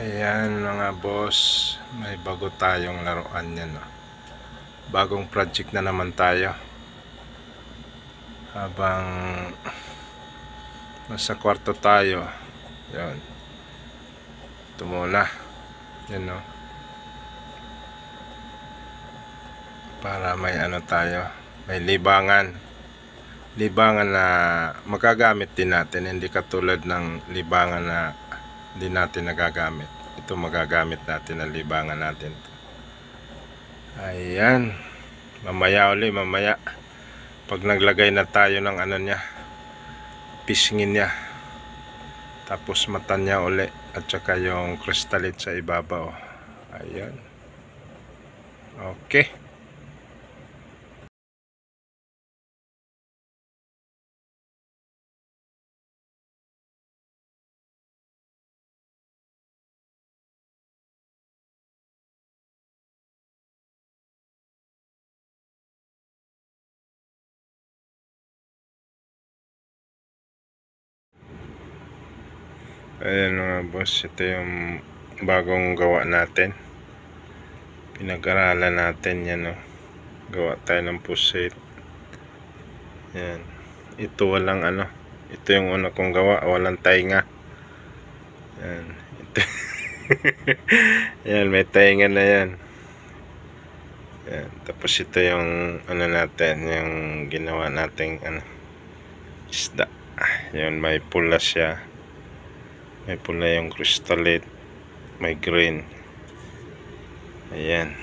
Ayan mga boss, may bago tayong laruan yan. Bagong project na naman tayo. Habang nasa kwarto tayo, yan. Ito muna. Yan o. Para may ano tayo, may libangan. Libangan na magagamit din natin, hindi katulad ng libangan na hindi natin nagagamit. Ito magagamit natin ang libangan natin. Ayan. Mamaya pag naglagay na tayo ng ano niya, pisngin niya, tapos mata niya uli, at saka yung crystalite sa ibabaw. Ayan. Okay. Ayan mga boss, ito yung bagong gawa natin. Pinag-aralan natin yan, gawa tayo ng pusit. Yan. Ito walang ano, ito yung una kong gawa, walang tainga. Yan. Ito. Yan, may tainga na yan. Yan. Tapos ito yung ano natin, yung ginawa nating ano, isda. Yan, may pula siya. May pula yung crystalite, may green. Ayan.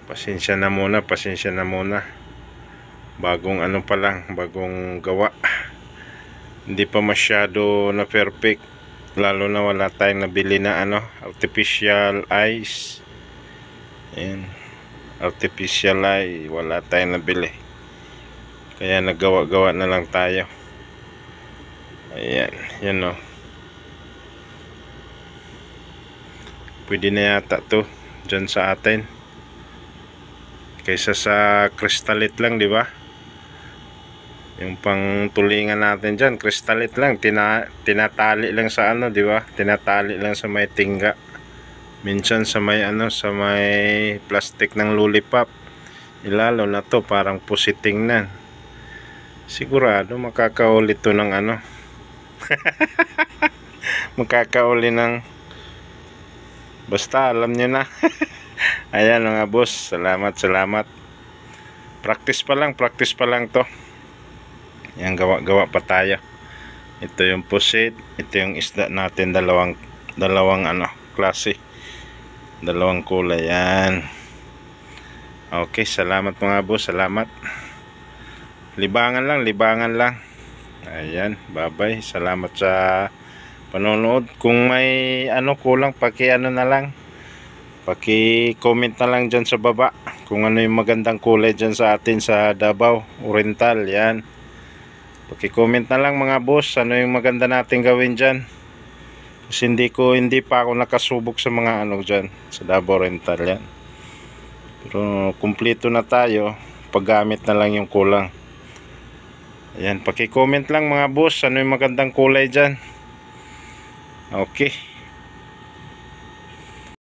Pasensya na muna. Bagong ano pa lang, bagong gawa. Hindi pa masyado na perfect. Lalo na wala tayong nabili na ano, artificial eyes. Ayan. Artificial eye, wala tayong nabili. Kaya naggawa-gawa na lang tayo. Ayan, yan pwede na yata to dyan sa atin kaysa sa crystalite lang, di ba? Yung pang tulingan natin dyan, crystalite lang, tinatali lang sa ano, di ba? Tinatali lang sa may tingga, minsan sa may ano, sa may plastic ng lollipop. Ilalo na to, parang pusiting na. Sigurado makakaulit to ng ano. Makakauli ng basta alam nyo na. Ayan mga boss, salamat. Practice pa lang to. Yan, gawa pa tayo. Ito yung pusit, ito yung isda natin, dalawang ano, klase, dalawang kulay. Yan. Okay, salamat mga boss, salamat. Libangan lang. Ayan, bye-bye. Salamat sa panonood. Kung may ano kulang, paki-ano na lang, paki-comment na lang dyan sa baba kung ano yung magandang kulay dyan sa atin sa Davao Oriental. Yan, paki-comment na lang mga boss, ano yung maganda natin gawin dyan. Kasi hindi pa ako nakasubok sa mga ano dyan sa Davao Oriental. Yan, pero kumpleto na tayo, paggamit na lang yung kulang. Ayan, paki-comment lang mga boss, ano yung magandang kulay dyan. Okay.